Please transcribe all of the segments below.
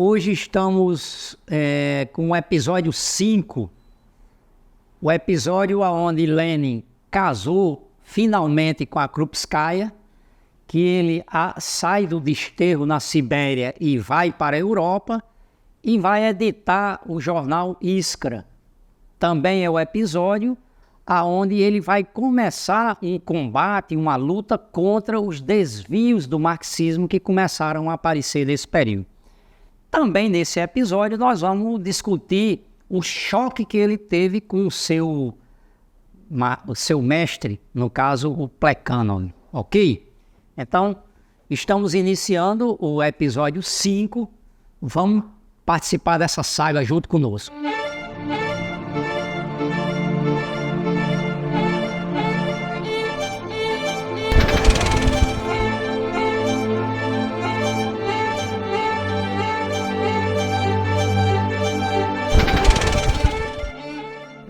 Hoje estamos com o episódio 5, o episódio onde Lenin casou finalmente com a Krupskaya, que ele sai do desterro na Sibéria e vai para a Europa e vai editar o jornal Iskra. Também é o episódio onde ele vai começar um combate, uma luta contra os desvios do marxismo que começaram a aparecer nesse período. Também nesse episódio nós vamos discutir o choque que ele teve com o seu mestre, no caso o Plekhanov, ok? Então, estamos iniciando o episódio 5, vamos participar dessa saga junto conosco.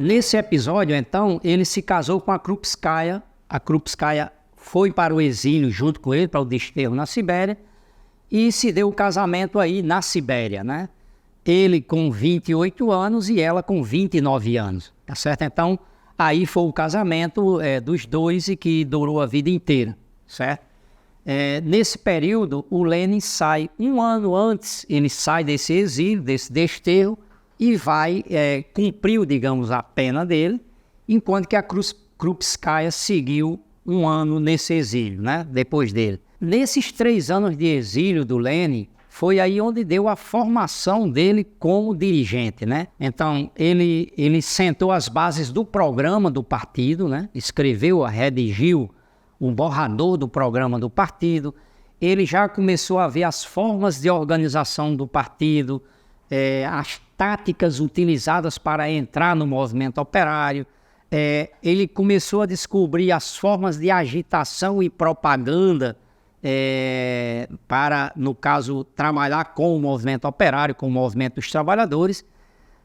Nesse episódio, então, ele se casou com a Krupskaya. A Krupskaya foi para o exílio junto com ele, para o desterro na Sibéria, e se deu o casamento aí na Sibéria, né? Ele com 28 anos e ela com 29 anos, tá certo? Então, aí foi o casamento dos dois e que durou a vida inteira, certo? Nesse período, o Lenin sai, um ano antes, ele sai desse exílio, desse desterro, e vai cumprir, digamos, a pena dele, enquanto que a Krupskaya seguiu um ano nesse exílio, né, depois dele. Nesses 3 anos de exílio do Lenin, foi aí onde deu a formação dele como dirigente, né? Então, ele sentou as bases do programa do partido, né? Redigiu um borrador do programa do partido. Ele já começou a ver as formas de organização do partido, as táticas utilizadas para entrar no movimento operário. Ele começou a descobrir as formas de agitação e propaganda para, no caso, trabalhar com o movimento operário, com o movimento dos trabalhadores,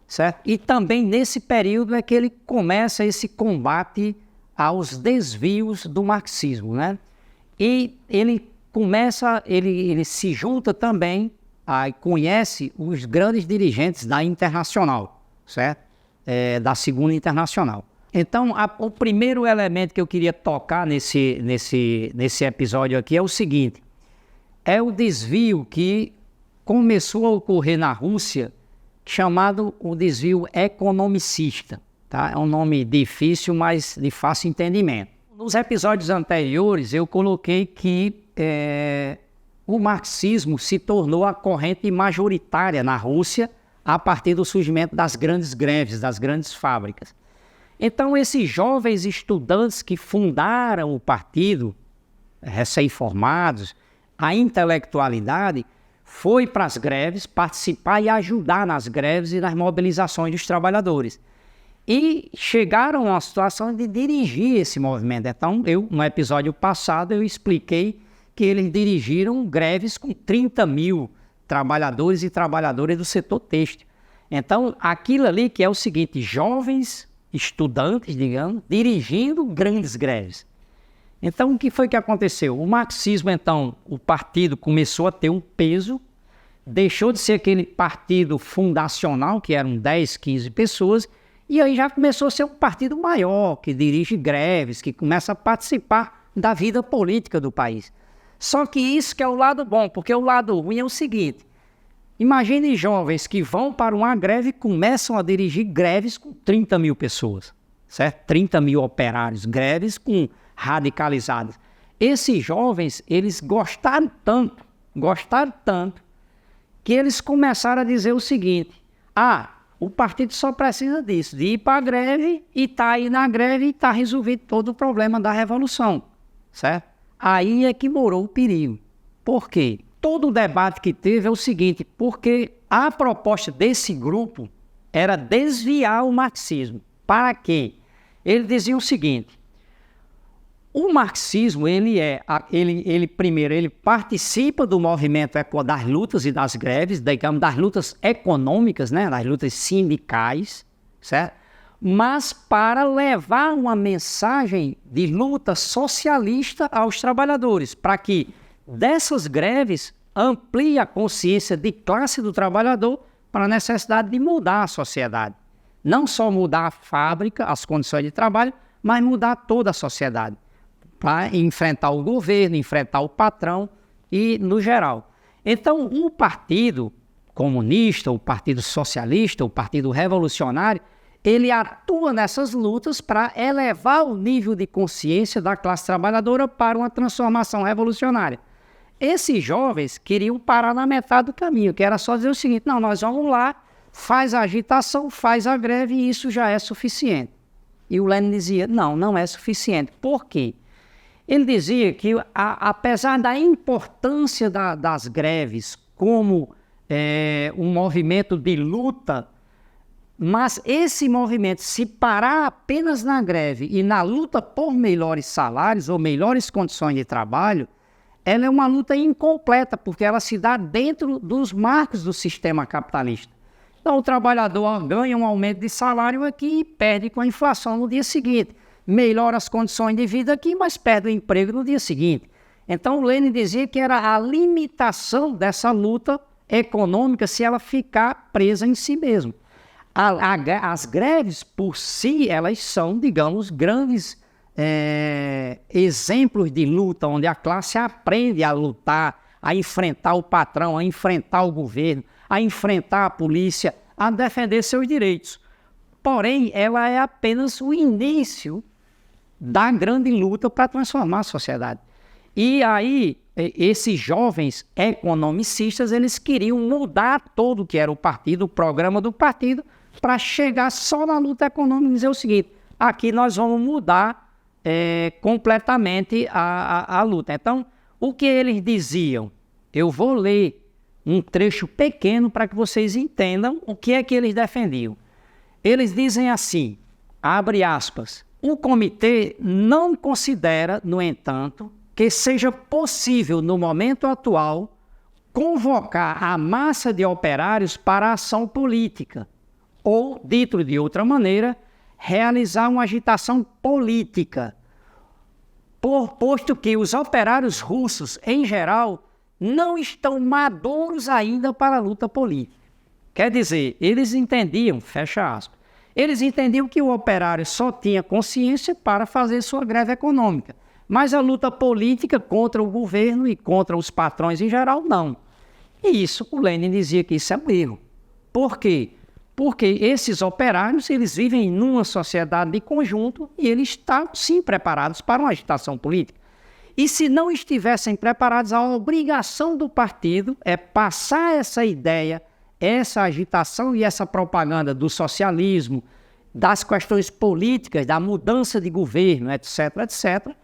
certo? E também nesse período é que ele começa esse combate aos desvios do marxismo, né? E ele se junta também, conhece os grandes dirigentes da Internacional, certo? Da Segunda Internacional. Então, o primeiro elemento que eu queria tocar nesse episódio aqui é o seguinte: é o desvio que começou a ocorrer na Rússia, chamado o desvio economicista, tá? É um nome difícil, mas de fácil entendimento. Nos episódios anteriores, eu coloquei que o marxismo se tornou a corrente majoritária na Rússia a partir do surgimento das grandes greves, das grandes fábricas. Então, esses jovens estudantes que fundaram o partido, recém-formados, a intelectualidade, foi para as greves participar e ajudar nas greves e nas mobilizações dos trabalhadores. E chegaram a uma situação de dirigir esse movimento. Então, no episódio passado, eu expliquei que eles dirigiram greves com 30 mil trabalhadores e trabalhadoras do setor têxtil. Então, aquilo ali que é o seguinte: jovens estudantes, digamos, dirigindo grandes greves. Então, o que foi que aconteceu? O marxismo, então, o partido começou a ter um peso, deixou de ser aquele partido fundacional, que eram 10, 15 pessoas, e aí já começou a ser um partido maior, que dirige greves, que começa a participar da vida política do país. Só que isso que é o lado bom, porque o lado ruim é o seguinte: imagine jovens que vão para uma greve e começam a dirigir greves com 30 mil pessoas, certo? 30 mil operários, greves com radicalizados. Esses jovens, eles gostaram tanto, que eles começaram a dizer o seguinte: o partido só precisa disso, de ir para a greve e tá aí na greve e está resolvido todo o problema da revolução, certo? Aí é que morou o perigo. Por quê? Todo o debate que teve é o seguinte: porque a proposta desse grupo era desviar o marxismo. Para quê? Ele dizia o seguinte: o marxismo, primeiro, ele participa do movimento das lutas e das greves, digamos, das lutas econômicas, né, das lutas sindicais, certo? Mas para levar uma mensagem de luta socialista aos trabalhadores, para que dessas greves amplia a consciência de classe do trabalhador para a necessidade de mudar a sociedade. Não só mudar a fábrica, as condições de trabalho, mas mudar toda a sociedade, para enfrentar o governo, enfrentar o patrão e no geral. Então, o Partido Comunista, o Partido Socialista, o Partido Revolucionário, ele atua nessas lutas para elevar o nível de consciência da classe trabalhadora para uma transformação revolucionária. Esses jovens queriam parar na metade do caminho, que era só dizer o seguinte: não, nós vamos lá, faz a agitação, faz a greve e isso já é suficiente. E o Lênin dizia: não, não é suficiente. Por quê? Ele dizia que, apesar da importância das greves como um movimento de luta, mas esse movimento, se parar apenas na greve e na luta por melhores salários ou melhores condições de trabalho, ela é uma luta incompleta, porque ela se dá dentro dos marcos do sistema capitalista. Então, o trabalhador ganha um aumento de salário aqui e perde com a inflação no dia seguinte. Melhora as condições de vida aqui, mas perde o emprego no dia seguinte. Então, o Lênin dizia que era a limitação dessa luta econômica se ela ficar presa em si mesma. As greves, por si, elas são, digamos, grandes exemplos de luta, onde a classe aprende a lutar, a enfrentar o patrão, a enfrentar o governo, a enfrentar a polícia, a defender seus direitos. Porém, ela é apenas o início da grande luta para transformar a sociedade. E aí, esses jovens economicistas, eles queriam mudar todo o que era o partido, o programa do partido, para chegar só na luta econômica e dizer o seguinte: aqui nós vamos mudar completamente a luta. Então, o que eles diziam? Eu vou ler um trecho pequeno para que vocês entendam o que é que eles defendiam. Eles dizem assim, abre aspas: o comitê não considera, no entanto, que seja possível, no momento atual, convocar a massa de operários para a ação política, ou, dito de outra maneira, realizar uma agitação política, posto que os operários russos, em geral, não estão maduros ainda para a luta política. Quer dizer, eles entendiam, fecha aspas, eles entendiam que o operário só tinha consciência para fazer sua greve econômica, mas a luta política contra o governo e contra os patrões em geral, não. E isso, o Lênin dizia que isso é um erro. Por quê? Porque esses operários, eles vivem numa sociedade de conjunto e eles estão, sim, preparados para uma agitação política. E se não estivessem preparados, a obrigação do partido é passar essa ideia, essa agitação e essa propaganda do socialismo, das questões políticas, da mudança de governo, etc., etc.,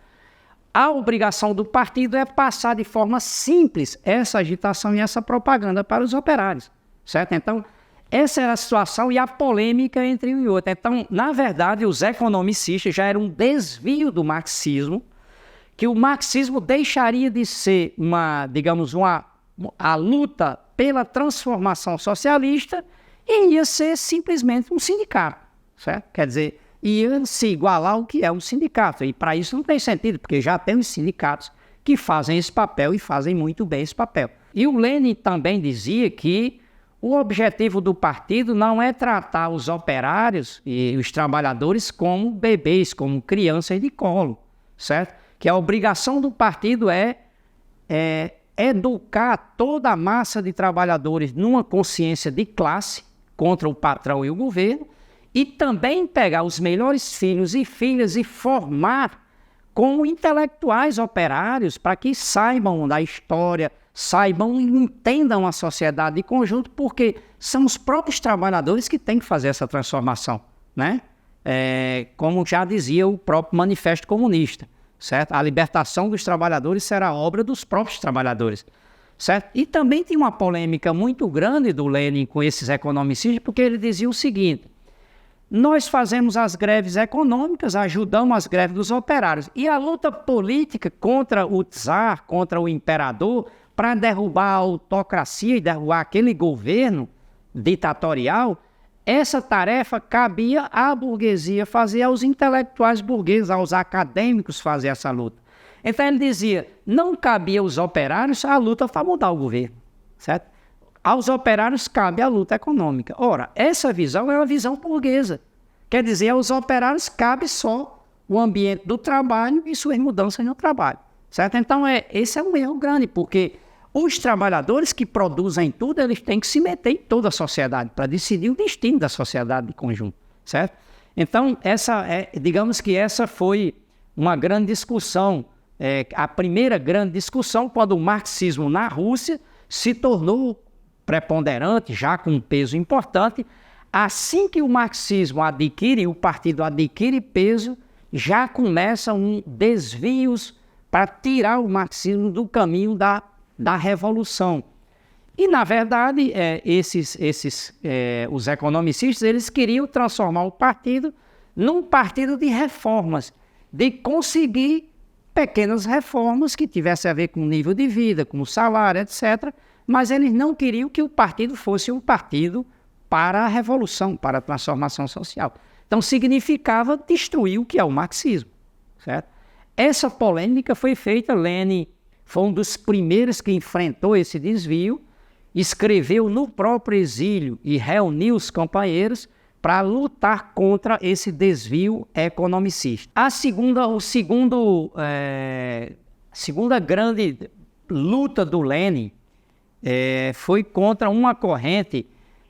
a obrigação do partido é passar de forma simples essa agitação e essa propaganda para os operários, certo? Então, essa era a situação e a polêmica entre um e outro. Então, na verdade, os economicistas já eram um desvio do marxismo, que o marxismo deixaria de ser a luta pela transformação socialista e ia ser simplesmente um sindicato, certo? Quer dizer, ia se igualar ao que é um sindicato. E para isso não tem sentido, porque já tem os sindicatos que fazem esse papel e fazem muito bem esse papel. E o Lênin também dizia que o objetivo do partido não é tratar os operários e os trabalhadores como bebês, como crianças de colo, certo? Que a obrigação do partido é educar toda a massa de trabalhadores numa consciência de classe contra o patrão e o governo, e também pegar os melhores filhos e filhas e formar como intelectuais operários para que saibam da história, saibam e entendam a sociedade de conjunto, porque são os próprios trabalhadores que têm que fazer essa transformação, né? Como já dizia o próprio Manifesto Comunista, certo? A libertação dos trabalhadores será obra dos próprios trabalhadores, certo? E também tem uma polêmica muito grande do Lênin com esses economicistas, porque ele dizia o seguinte: nós fazemos as greves econômicas, ajudamos as greves dos operários, e a luta política contra o czar, contra o imperador, para derrubar a autocracia e derrubar aquele governo ditatorial, essa tarefa cabia à burguesia fazer, aos intelectuais burgueses, aos acadêmicos fazer essa luta. Então ele dizia, não cabia aos operários a luta para mudar o governo, certo? Aos operários cabe a luta econômica. Ora, essa visão é uma visão burguesa. Quer dizer, aos operários cabe só o ambiente do trabalho e suas mudanças no trabalho, certo? Então esse é um erro grande, porque os trabalhadores que produzem tudo, eles têm que se meter em toda a sociedade para decidir o destino da sociedade de conjunto, certo? Então, digamos que essa foi uma grande discussão, a primeira grande discussão quando o marxismo na Rússia se tornou preponderante, já com um peso importante. Assim que o marxismo o partido adquire peso, já começam desvios para tirar o marxismo do caminho da revolução. E, na verdade, os economicistas, eles queriam transformar o partido num partido de reformas, de conseguir pequenas reformas que tivessem a ver com o nível de vida, com o salário, etc., mas eles não queriam que o partido fosse um partido para a revolução, para a transformação social. Então, significava destruir o que é o marxismo, certo? Essa polêmica foi feita, Lenin foi um dos primeiros que enfrentou esse desvio, escreveu no próprio exílio e reuniu os companheiros para lutar contra esse desvio economicista. A segunda grande luta do Lenin foi contra uma corrente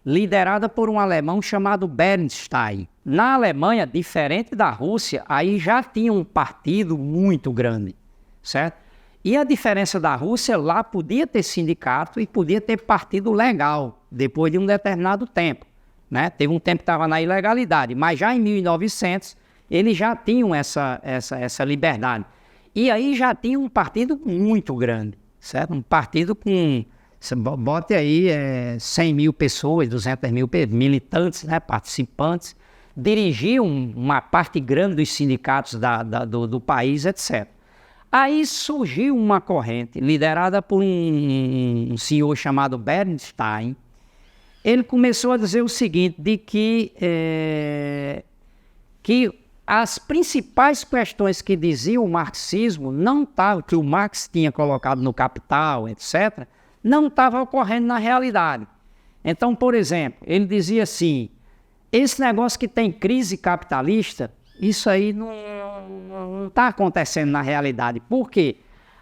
liderada por um alemão chamado Bernstein. Na Alemanha, diferente da Rússia, aí já tinha um partido muito grande, certo? E a diferença da Rússia, lá podia ter sindicato e podia ter partido legal, depois de um determinado tempo, né? Teve um tempo que estava na ilegalidade, mas já em 1900 eles já tinham essa liberdade. E aí já tinha um partido muito grande, certo? Um partido com, bote aí, 100 mil pessoas, 200 mil militantes, né? Participantes, dirigiam uma parte grande dos sindicatos do país, etc. Aí surgiu uma corrente liderada por um senhor chamado Bernstein. Ele começou a dizer o seguinte, de que as principais questões que diziam o marxismo não estavam, que o Marx tinha colocado no Capital, etc., não estavam ocorrendo na realidade. Então, por exemplo, ele dizia assim, esse negócio que tem crise capitalista, isso aí não está acontecendo na realidade. Por quê?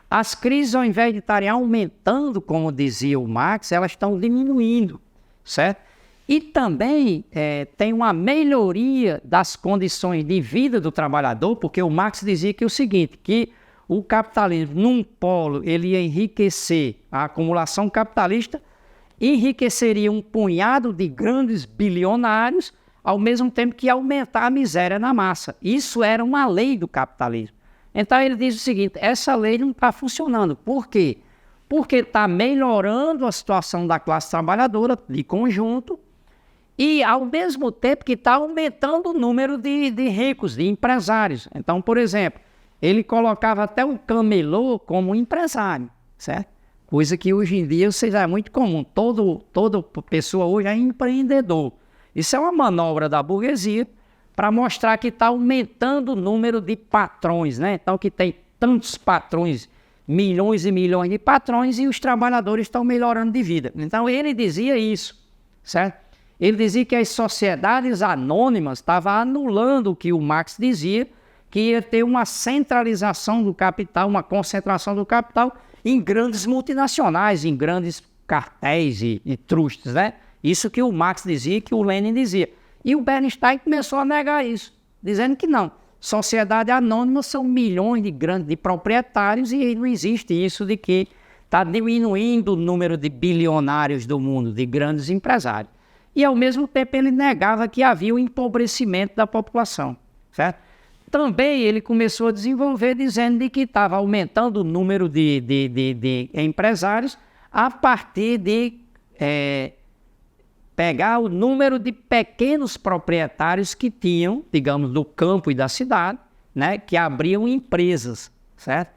As crises, ao invés de estarem aumentando, como dizia o Marx, elas estão diminuindo, certo? E também tem uma melhoria das condições de vida do trabalhador, porque o Marx dizia que é o seguinte, que o capitalismo, num polo, ele ia enriquecer, a acumulação capitalista enriqueceria um punhado de grandes bilionários, ao mesmo tempo que aumentar a miséria na massa. Isso era uma lei do capitalismo. Então ele diz o seguinte, essa lei não está funcionando. Por quê? Porque está melhorando a situação da classe trabalhadora de conjunto e ao mesmo tempo que está aumentando o número de ricos, de empresários. Então, por exemplo, ele colocava até o camelô como empresário, certo? Coisa que hoje em dia é muito comum. Toda pessoa hoje é empreendedor. Isso é uma manobra da burguesia para mostrar que está aumentando o número de patrões, né? Então, que tem tantos patrões, milhões e milhões de patrões, e os trabalhadores estão melhorando de vida. Então, ele dizia isso, certo? Ele dizia que as sociedades anônimas estavam anulando o que o Marx dizia, que ia ter uma centralização do capital, uma concentração do capital em grandes multinacionais, em grandes cartéis e trustes, né? Isso que o Marx dizia, que o Lenin dizia. E o Bernstein começou a negar isso, dizendo que não. Sociedade anônima são milhões de proprietários e não existe isso de que está diminuindo o número de bilionários do mundo, de grandes empresários. E, ao mesmo tempo, ele negava que havia o empobrecimento da população, certo? Também ele começou a desenvolver dizendo de que estava aumentando o número de empresários a partir de pegar o número de pequenos proprietários que tinham, digamos, do campo e da cidade, né, que abriam empresas, certo?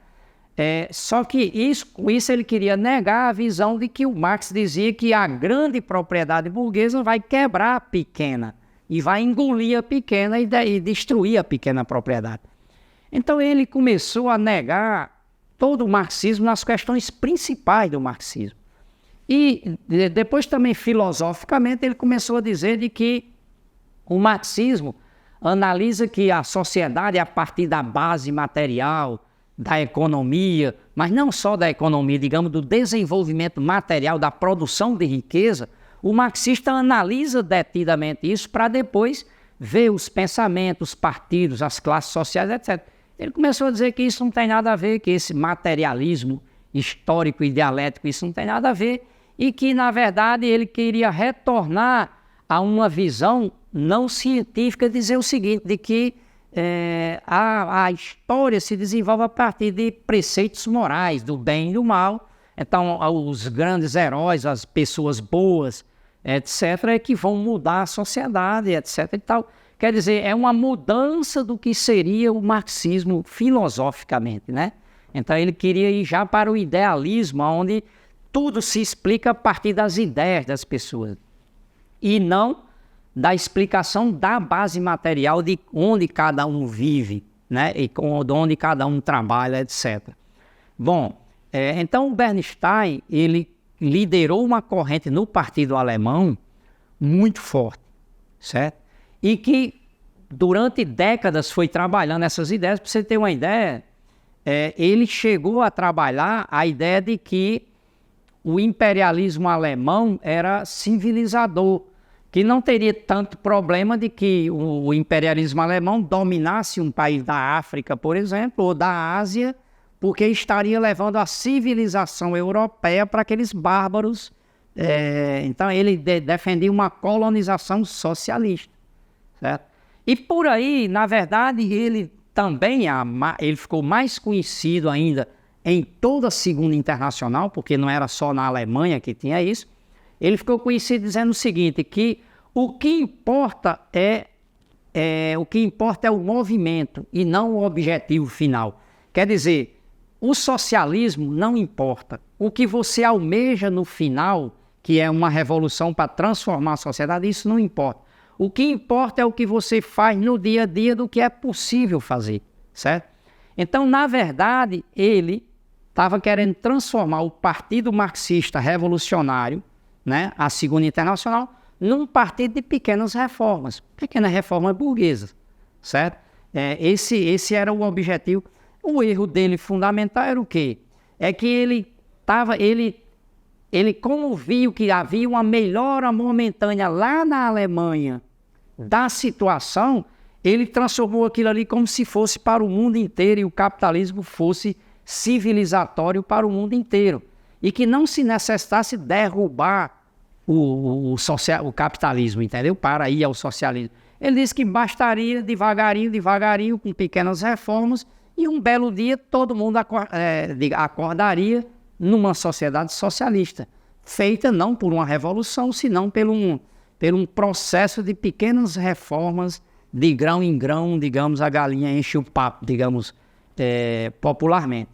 Só que com isso ele queria negar a visão de que o Marx dizia que a grande propriedade burguesa vai quebrar a pequena e vai engolir a pequena e destruir a pequena propriedade. Então ele começou a negar todo o marxismo nas questões principais do marxismo. E depois também, filosoficamente, ele começou a dizer de que o marxismo analisa que a sociedade, a partir da base material, da economia, mas não só da economia, digamos, do desenvolvimento material, da produção de riqueza, o marxista analisa detidamente isso para depois ver os pensamentos, os partidos, as classes sociais, etc. Ele começou a dizer que isso não tem nada a ver, que esse materialismo histórico e dialético, isso não tem nada a ver, e que, na verdade, ele queria retornar a uma visão não científica, dizer o seguinte, de que a história se desenvolve a partir de preceitos morais, do bem e do mal. Então, os grandes heróis, as pessoas boas, etc., é que vão mudar a sociedade, etc. e tal. Quer dizer, é uma mudança do que seria o marxismo filosoficamente, né? Então, ele queria ir já para o idealismo, onde tudo se explica a partir das ideias das pessoas e não da explicação da base material de onde cada um vive, né? E de onde cada um trabalha, etc. Bom, então o Bernstein, ele liderou uma corrente no partido alemão muito forte, certo? E que durante décadas foi trabalhando essas ideias. Para você ter uma ideia, ele chegou a trabalhar a ideia de que o imperialismo alemão era civilizador, que não teria tanto problema de que o imperialismo alemão dominasse um país da África, por exemplo, ou da Ásia, porque estaria levando a civilização europeia para aqueles bárbaros. Então ele defendia uma colonização socialista, certo? E por aí, na verdade, ele também ele ficou mais conhecido ainda em toda a Segunda Internacional, porque não era só na Alemanha que tinha isso. Ele ficou conhecido dizendo o seguinte, que o que importa é o movimento e não o objetivo final. Quer dizer, o socialismo não importa. O que você almeja no final, que é uma revolução para transformar a sociedade, isso não importa. O que importa é o que você faz no dia a dia do que é possível fazer, certo? Então, na verdade, ele estava querendo transformar o Partido Marxista Revolucionário, né, a Segunda Internacional, num partido de pequenas reformas burguesas, certo? Esse era o objetivo. O erro dele fundamental era o quê? É que ele como viu que havia uma melhora momentânea lá na Alemanha da situação, ele transformou aquilo ali como se fosse para o mundo inteiro e o capitalismo fosse civilizatório para o mundo inteiro. E que não se necessitasse derrubar o capitalismo, entendeu? Para ir ao socialismo. Ele disse que bastaria devagarinho, com pequenas reformas, e um belo dia todo mundo acordaria numa sociedade socialista, feita não por uma revolução, senão por um processo de pequenas reformas, de grão em grão, digamos, a galinha enche o papo, digamos, popularmente.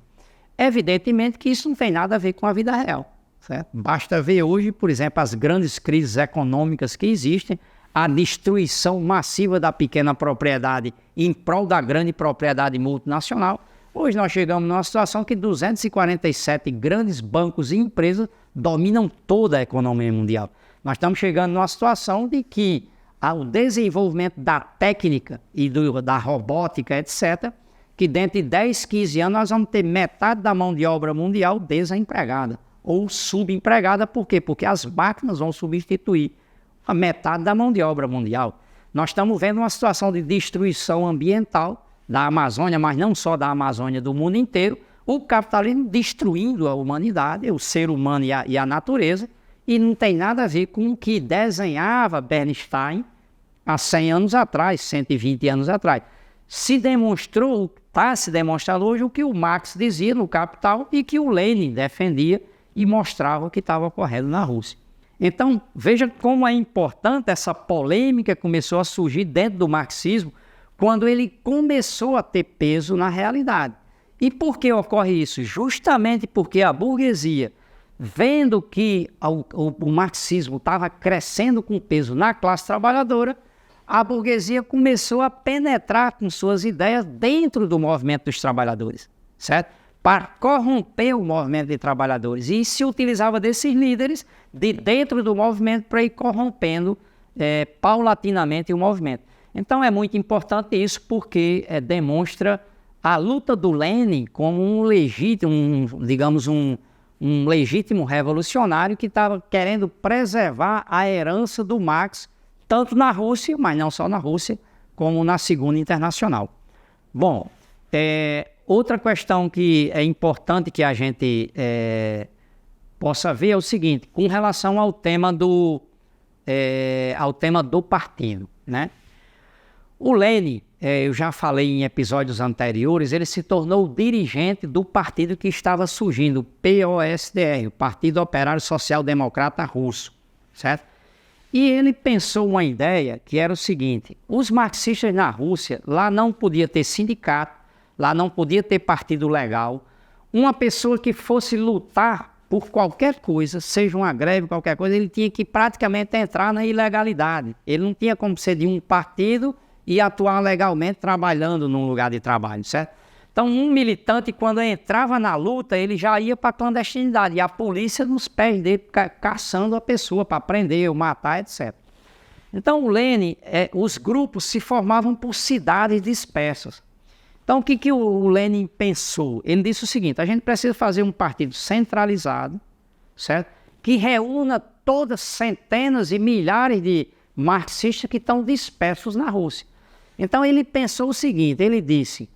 Evidentemente que isso não tem nada a ver com a vida real, certo? Basta ver hoje, por exemplo, as grandes crises econômicas que existem, a destruição massiva da pequena propriedade em prol da grande propriedade multinacional. Hoje nós chegamos numa situação que 247 grandes bancos e empresas dominam toda a economia mundial. Nós estamos chegando numa situação de que o desenvolvimento da técnica e da robótica, etc., que dentro de 10, 15 anos nós vamos ter metade da mão de obra mundial desempregada ou subempregada. Por quê? Porque as máquinas vão substituir a metade da mão de obra mundial. Nós estamos vendo uma situação de destruição ambiental da Amazônia, mas não só da Amazônia, do mundo inteiro, o capitalismo destruindo a humanidade, o ser humano e a natureza, e não tem nada a ver com o que desenhava Bernstein há 100 anos atrás, 120 anos atrás. Está se demonstrando hoje o que o Marx dizia no Capital e que o Lenin defendia e mostrava que estava ocorrendo na Rússia. Então, veja como é importante essa polêmica que começou a surgir dentro do marxismo quando ele começou a ter peso na realidade. E por que ocorre isso? Justamente porque a burguesia, vendo que o marxismo estava crescendo com peso na classe trabalhadora, a burguesia começou a penetrar com suas ideias dentro do movimento dos trabalhadores, certo? para corromper o movimento de trabalhadores. E se utilizava desses líderes de dentro do movimento para ir corrompendo paulatinamente o movimento. Então é muito importante isso porque demonstra a luta do Lenin como um legítimo revolucionário que estava querendo preservar a herança do Marx, tanto na Rússia, mas não só na Rússia, como na Segunda Internacional. Bom, outra questão que é importante que a gente possa ver é o seguinte, com relação ao tema do partido, né? O Lenin, eu já falei em episódios anteriores, ele se tornou dirigente do partido que estava surgindo, o POSDR, o Partido Operário Social Democrata Russo, certo? E ele pensou uma ideia que era o seguinte, os marxistas na Rússia, lá não podia ter sindicato, lá não podia ter partido legal, uma pessoa que fosse lutar por qualquer coisa, seja uma greve, qualquer coisa, ele tinha que praticamente entrar na ilegalidade. Ele não tinha como ser de um partido e atuar legalmente trabalhando num lugar de trabalho, certo? Então, um militante, quando entrava na luta, ele já ia para a clandestinidade, e a polícia nos pés dele, caçando a pessoa para prender ou matar, etc. Então, o Lenin, os grupos se formavam por cidades dispersas. Então, o que o Lenin pensou? Ele disse o seguinte, a gente precisa fazer um partido centralizado, certo? Que reúna todas centenas e milhares de marxistas que estão dispersos na Rússia. Então, ele pensou o seguinte, ele disse,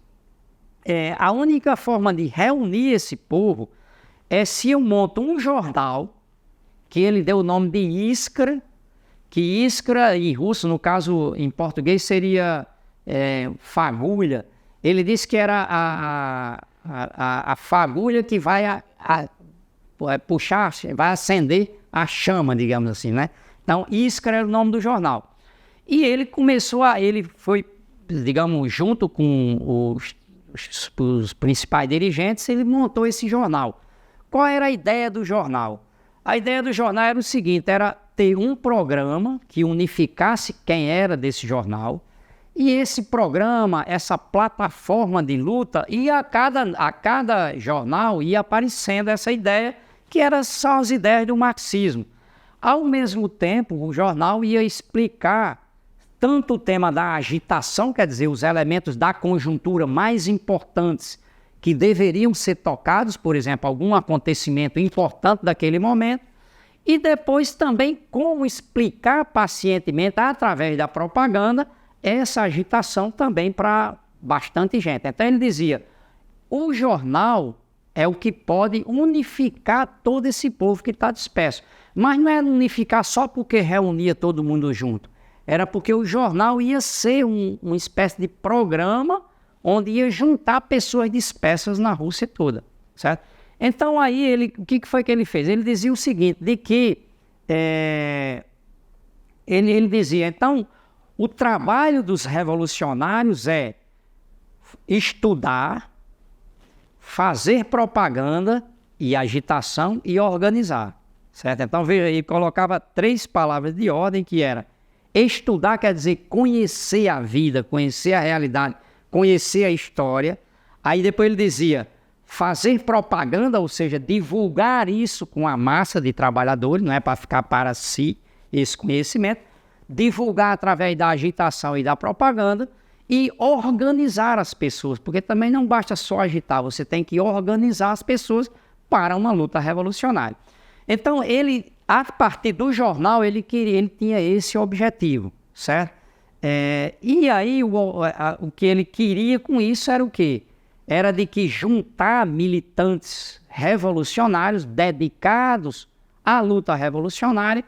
a única forma de reunir esse povo é se eu monto um jornal, que ele deu o nome de Iskra, que Iskra em russo, no caso em português, seria fagulha. Ele disse que era a fagulha que vai puxar, vai acender a chama, digamos assim, né? Então, Iskra era o nome do jornal. E ele ele foi, digamos, junto com os principais dirigentes, ele montou esse jornal. Qual era a ideia do jornal? A ideia do jornal era o seguinte, era ter um programa que unificasse quem era desse jornal, e esse programa, essa plataforma de luta, a cada jornal ia aparecendo essa ideia, que eram só as ideias do marxismo. Ao mesmo tempo, o jornal ia explicar tanto o tema da agitação, quer dizer, os elementos da conjuntura mais importantes que deveriam ser tocados, por exemplo, algum acontecimento importante daquele momento, e depois também como explicar pacientemente, através da propaganda, essa agitação também para bastante gente. Então ele dizia, o jornal é o que pode unificar todo esse povo que está disperso. Mas não é unificar só porque reunia todo mundo junto. Era porque o jornal ia ser uma espécie de programa onde ia juntar pessoas dispersas na Rússia toda, certo? Então aí o que foi que ele fez? Ele dizia o seguinte, de que ele dizia, então, o trabalho dos revolucionários é estudar, fazer propaganda e agitação e organizar, certo? Então, veja, ele colocava 3 palavras de ordem que era estudar, quer dizer conhecer a vida, conhecer a realidade, conhecer a história. Aí depois ele dizia fazer propaganda, ou seja, divulgar isso com a massa de trabalhadores, não é para ficar para si esse conhecimento, divulgar através da agitação e da propaganda e organizar as pessoas, porque também não basta só agitar, você tem que organizar as pessoas para uma luta revolucionária. Então ele, a partir do jornal, ele tinha esse objetivo, certo? E aí o que ele queria com isso era o quê? Era de que juntar militantes revolucionários dedicados à luta revolucionária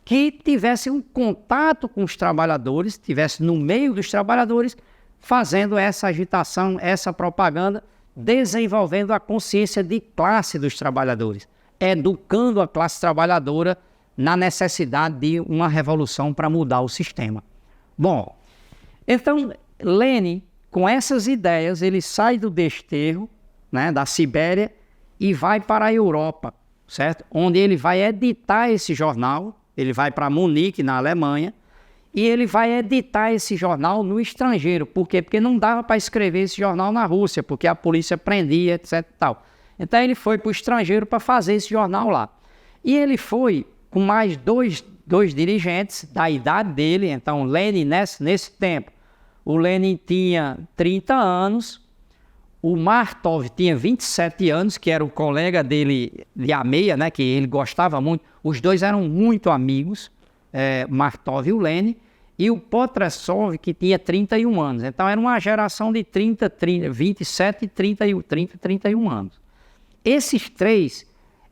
que tivessem um contato com os trabalhadores, tivessem no meio dos trabalhadores, fazendo essa agitação, essa propaganda, desenvolvendo a consciência de classe dos trabalhadores, educando a classe trabalhadora na necessidade de uma revolução para mudar o sistema. Bom, então Lenin, com essas ideias, ele sai do desterro, né, da Sibéria, e vai para a Europa, certo? Onde ele vai editar esse jornal, ele vai para Munique, na Alemanha, e ele vai editar esse jornal no estrangeiro. Por quê? Porque não dava para escrever esse jornal na Rússia, porque a polícia prendia, etc. e tal. Então ele foi para o estrangeiro para fazer esse jornal lá. E ele foi com mais dois dirigentes da idade dele. Então Lenin, nesse tempo, o Lenin tinha 30 anos, o Martov tinha 27 anos, que era o colega dele de Ameia, né, que ele gostava muito. Os dois eram muito amigos, Martov e o Lenin, e o Potresov, que tinha 31 anos. Então era uma geração de 27, 30, 31 anos. Esses três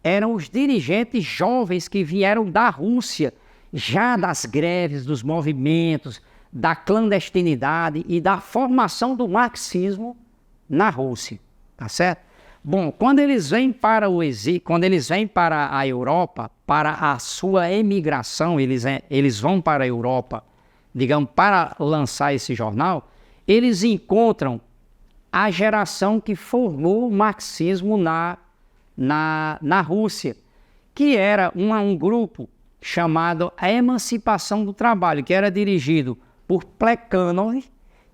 eram os dirigentes jovens que vieram da Rússia, já das greves, dos movimentos, da clandestinidade e da formação do marxismo na Rússia, tá certo? Bom, quando eles vêm para o exílio, quando eles vêm para a Europa, para a sua emigração, eles vão para a Europa, digamos, para lançar esse jornal, eles encontram a geração que formou o marxismo na Rússia, que era um grupo chamado A Emancipação do Trabalho, que era dirigido por Plekhanov,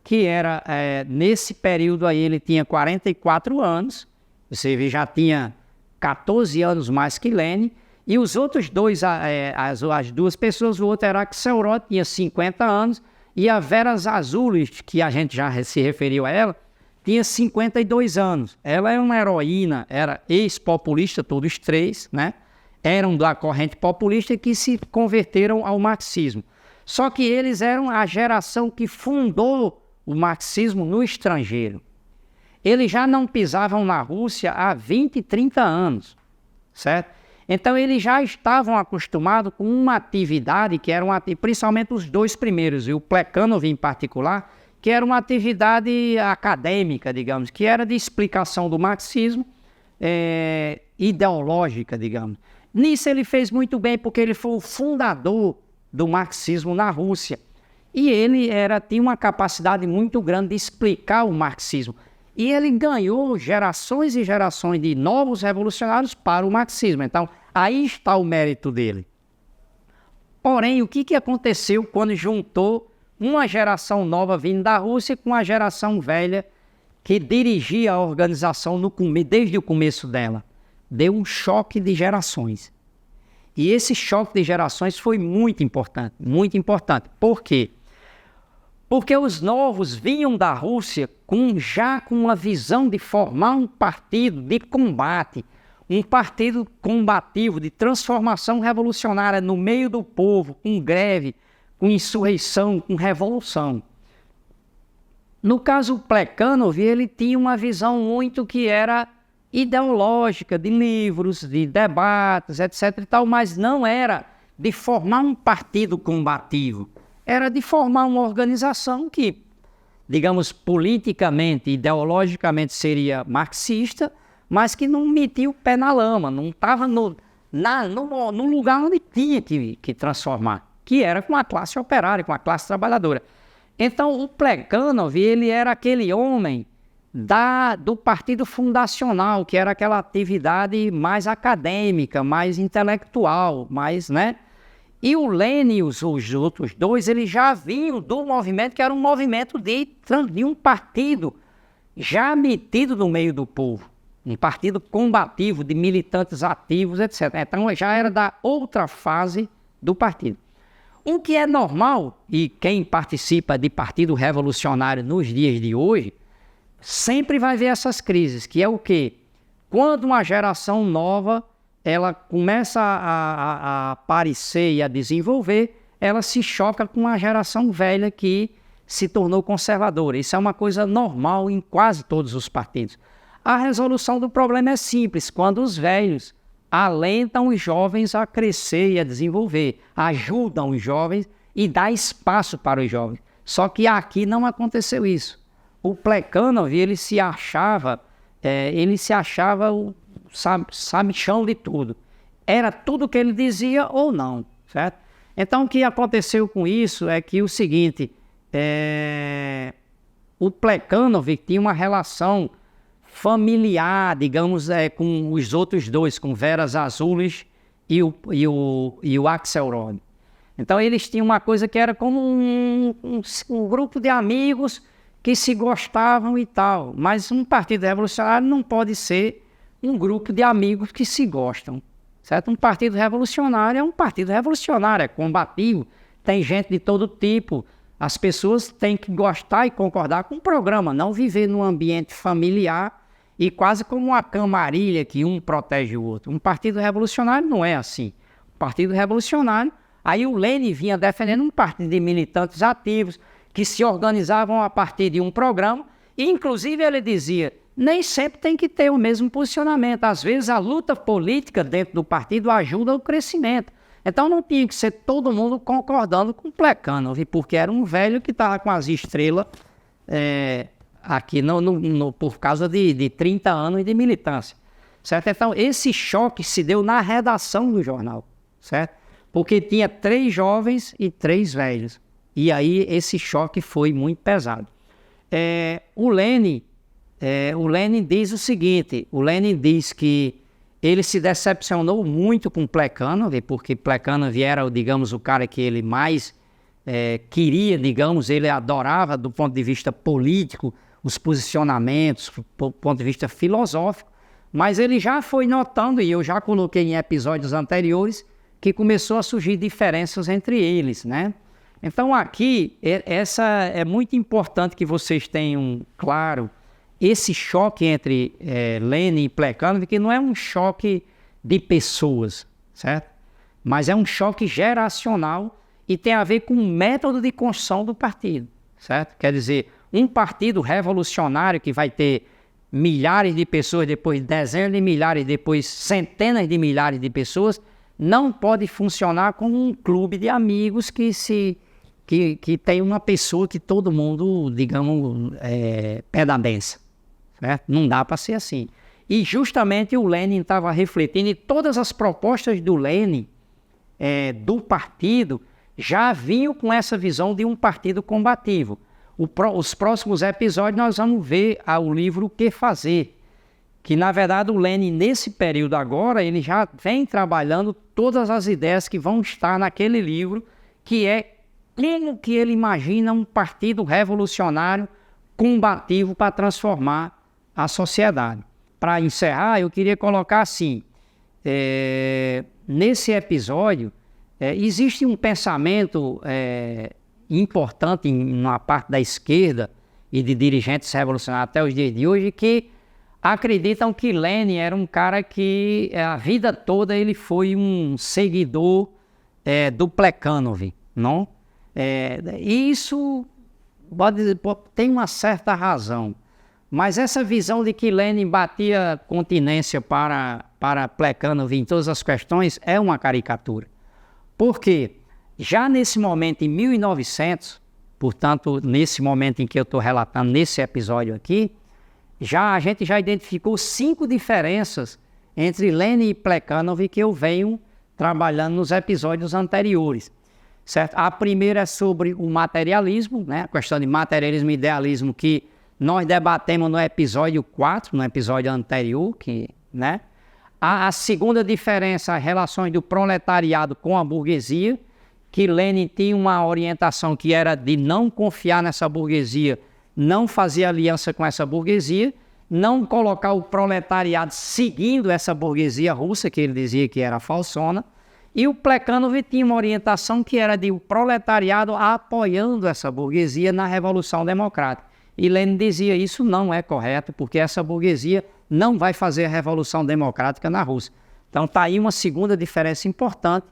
que era, nesse período aí, ele tinha 44 anos, você vê, já tinha 14 anos mais que Lenin, e os outros dois, as duas pessoas, o outro era Axelrod, tinha 50 anos, e a Vera Zazulys, que a gente já se referiu a ela, tinha 52 anos. Ela era uma heroína, era ex-populista, todos três, né? Eram da corrente populista que se converteram ao marxismo. Só que eles eram a geração que fundou o marxismo no estrangeiro. Eles já não pisavam na Rússia há 20, 30 anos, certo? Então eles já estavam acostumados com uma atividade que era principalmente os dois primeiros, e o Plekhanov em particular, que era uma atividade acadêmica, digamos, que era de explicação do marxismo, ideológica, digamos. Nisso ele fez muito bem, porque ele foi o fundador do marxismo na Rússia. E ele tinha uma capacidade muito grande de explicar o marxismo. E ele ganhou gerações e gerações de novos revolucionários para o marxismo. Então, aí está o mérito dele. Porém, o que aconteceu quando juntou uma geração nova vindo da Rússia com a geração velha que dirigia a organização desde o começo dela? Deu um choque de gerações. E esse choque de gerações foi muito importante, muito importante. Por quê? Porque os novos vinham da Rússia já com uma visão de formar um partido de combate, um partido combativo, de transformação revolucionária no meio do povo, com greve, com insurreição, com revolução. No caso, o Plekhanov, ele tinha uma visão muito que era ideológica, de livros, de debates, etc. e tal, mas não era de formar um partido combativo. Era de formar uma organização que, digamos, politicamente, ideologicamente seria marxista, mas que não metia o pé na lama, não estava no lugar onde tinha que transformar, que era com a classe operária, com a classe trabalhadora. Então, o Plekhanov, ele era aquele homem do partido fundacional, que era aquela atividade mais acadêmica, mais intelectual, mais, né? E o Lenin e os outros dois, eles já vinham do movimento, que era um movimento de um partido já metido no meio do povo, um partido combativo, de militantes ativos, etc. Então já era da outra fase do partido. O que é normal, e quem participa de partido revolucionário nos dias de hoje, sempre vai ver essas crises, que é o quê? Quando uma geração nova ela começa a aparecer e a desenvolver, ela se choca com a geração velha que se tornou conservadora. Isso é uma coisa normal em quase todos os partidos. A resolução do problema é simples, quando os velhos alentam os jovens a crescer e a desenvolver, ajudam os jovens e dá espaço para os jovens. Só que aqui não aconteceu isso. O Plekhanov, ele se achava o sabichão de tudo. Era tudo o que ele dizia ou não, certo? Então, o que aconteceu com isso é que o seguinte, o Plekhanov tinha uma relação familiar, digamos, com os outros dois, com Vera Zazulys e o Axelrod. Então eles tinham uma coisa que era como um grupo de amigos que se gostavam e tal. Mas um partido revolucionário não pode ser um grupo de amigos que se gostam, certo? Um partido revolucionário é um partido revolucionário, é combativo, tem gente de todo tipo. As pessoas têm que gostar e concordar com o programa, não viver num ambiente familiar e quase como uma camarilha que um protege o outro. Um partido revolucionário não é assim. O partido revolucionário, aí o Lênin vinha defendendo um partido de militantes ativos que se organizavam a partir de um programa e, inclusive, ele dizia, nem sempre tem que ter o mesmo posicionamento. Às vezes, a luta política dentro do partido ajuda o crescimento. Então, não tinha que ser todo mundo concordando com o Plekhanov, porque era um velho que estava com as estrelas aqui por causa de 30 anos de militância, certo? Então, esse choque se deu na redação do jornal, certo? Porque tinha 3 jovens e 3 velhos. E aí, esse choque foi muito pesado. O Lênin diz o seguinte, o Lênin diz que ele se decepcionou muito com Plekhanov, porque Plekhanov era, digamos, o cara que ele mais queria, digamos, ele adorava do ponto de vista político, os posicionamentos, do ponto de vista filosófico, mas ele já foi notando, e eu já coloquei em episódios anteriores, que começou a surgir diferenças entre eles, né? Então aqui, é muito importante que vocês tenham claro esse choque entre Lênin e Plekhanov, que não é um choque de pessoas, certo? Mas é um choque geracional e tem a ver com o método de construção do partido, certo? Quer dizer, um partido revolucionário que vai ter milhares de pessoas, depois dezenas de milhares, depois centenas de milhares de pessoas, não pode funcionar como um clube de amigos que tem uma pessoa que todo mundo, digamos, pé da benção. Certo? Não dá para ser assim. E justamente o Lênin estava refletindo, e todas as propostas do Lênin, do partido, já vinham com essa visão de um partido combativo. Os próximos episódios nós vamos ver o livro O Que Fazer, que na verdade o Lênin, nesse período agora, ele já vem trabalhando todas as ideias que vão estar naquele livro, que é como que ele imagina um partido revolucionário combativo para transformar a sociedade. Para encerrar, eu queria colocar assim, nesse episódio, existe um pensamento importante na parte da esquerda e de dirigentes revolucionários até os dias de hoje que acreditam que Lênin era um cara que a vida toda ele foi um seguidor do Plekhanov, não? E isso tem uma certa razão. Mas essa visão de que Lênin batia continência para Plekhanov em todas as questões é uma caricatura. Por quê? Já nesse momento, em 1900, portanto, nesse momento em que eu estou relatando nesse episódio aqui, a gente já identificou 5 diferenças entre Lênin e Plekhanov que eu venho trabalhando nos episódios anteriores. Certo? A primeira é sobre o materialismo, né? A questão de materialismo e idealismo que nós debatemos no episódio 4, no episódio anterior, né? A segunda diferença, as relações do proletariado com a burguesia, que Lênin tinha uma orientação que era de não confiar nessa burguesia, não fazer aliança com essa burguesia, não colocar o proletariado seguindo essa burguesia russa, que ele dizia que era falsona, e o Plekhanov tinha uma orientação que era de o proletariado apoiando essa burguesia na Revolução Democrática. E Lênin dizia isso não é correto, porque essa burguesia não vai fazer a Revolução Democrática na Rússia. Então está aí uma segunda diferença importante.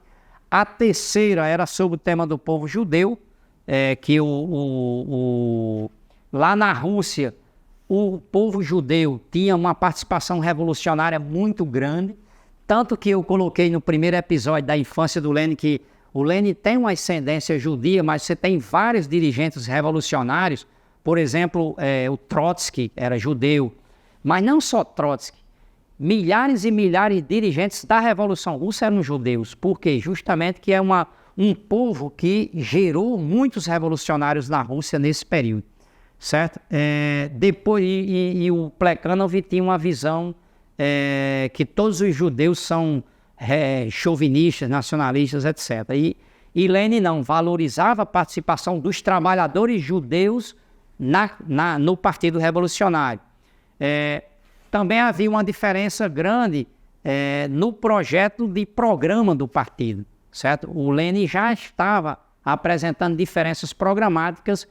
A terceira era sobre o tema do povo judeu, que lá na Rússia o povo judeu tinha uma participação revolucionária muito grande, tanto que eu coloquei no primeiro episódio da infância do Lênin que o Lênin tem uma ascendência judia, mas você tem vários dirigentes revolucionários. Por exemplo, o Trotsky era judeu, mas não só Trotsky. Milhares e milhares de dirigentes da Revolução Russa eram judeus. Por quê? Justamente que é um povo que gerou muitos revolucionários na Rússia nesse período. Certo? Depois, o Plekhanov tinha uma visão que todos os judeus são chauvinistas, nacionalistas, etc. E Lenin não, valorizava a participação dos trabalhadores judeus no Partido Revolucionário. Também havia uma diferença grande no projeto de programa do partido, certo? O Lenin já estava apresentando diferenças programáticas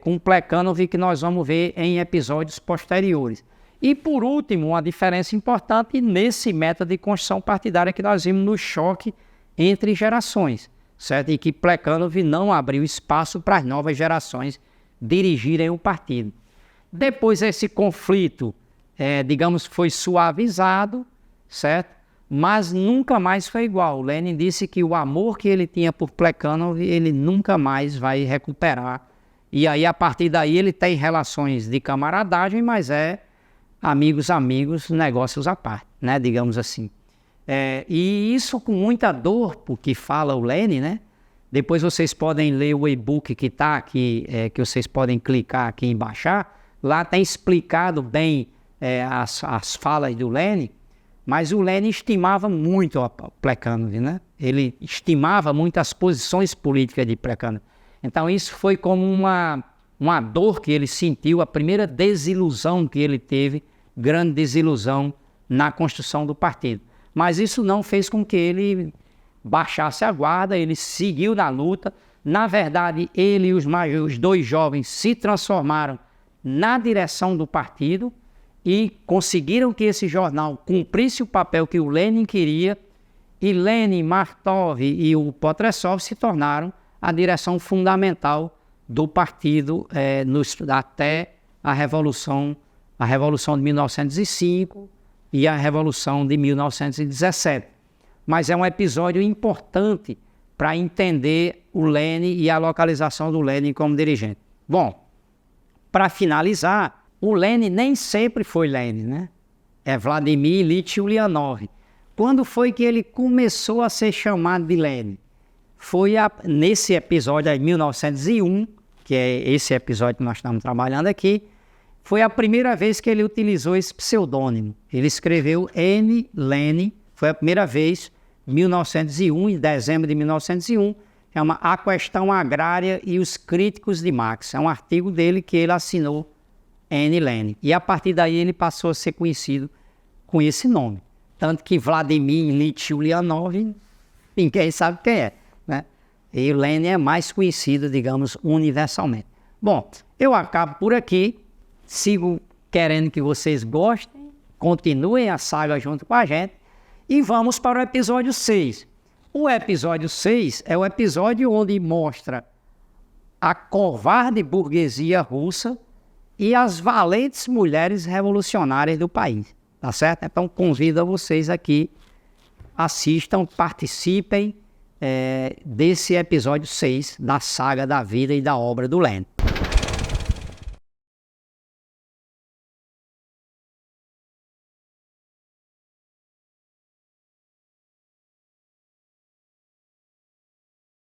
com Plekhanov, que nós vamos ver em episódios posteriores. E, por último, uma diferença importante nesse método de construção partidária que nós vimos no choque entre gerações, certo? E que Plekhanov não abriu espaço para as novas gerações dirigirem o partido. Depois esse conflito, digamos, foi suavizado, certo? Mas nunca mais foi igual. Lenin disse que o amor que ele tinha por Plekhanov, ele nunca mais vai recuperar. E aí, a partir daí, ele tem relações de camaradagem, mas amigos, negócios à parte, né? Digamos assim. E isso com muita dor, porque fala o Lenin, né? Depois vocês podem ler o e-book que está aqui, que vocês podem clicar aqui em baixar. Lá está explicado bem as falas do Lenin, mas o Lenin estimava muito o Plekhanov, né? Ele estimava muito as posições políticas de Plekhanov. Então isso foi como uma dor que ele sentiu, a primeira desilusão que ele teve, grande desilusão na construção do partido. Mas isso não fez com que ele baixasse a guarda, ele seguiu na luta. Na verdade, ele e os dois jovens se transformaram na direção do partido e conseguiram que esse jornal cumprisse o papel que o Lenin queria, e Lenin, Martov e o Potresov se tornaram a direção fundamental do partido até a Revolução de 1905 e a Revolução de 1917. Mas é um episódio importante para entender o Lenin e a localização do Lenin como dirigente. Bom, para finalizar, o Lenin nem sempre foi Lenin, né? É Vladimir Ilyich Ulyanov. Quando foi que ele começou a ser chamado de Lenin? Foi nesse episódio em 1901, que é esse episódio que nós estamos trabalhando aqui, foi a primeira vez que ele utilizou esse pseudônimo. Ele escreveu N. Lenin, foi a primeira vez, em 1901, em dezembro de 1901, chama A Questão Agrária e os Críticos de Marx. É um artigo dele que ele assinou N. Lenin. E a partir daí ele passou a ser conhecido com esse nome. Tanto que Vladimir Ilyich Ulyanov, ninguém sabe quem é, né? E o Lenin é mais conhecido, digamos, universalmente. Bom, eu acabo por aqui. Sigo querendo que vocês gostem, continuem a saga junto com a gente e vamos para o episódio 6. O episódio 6 é o episódio onde mostra a covarde burguesia russa e as valentes mulheres revolucionárias do país, tá certo? Então convido a vocês aqui, assistam, participem desse episódio 6 da saga da vida e da obra do Lenin.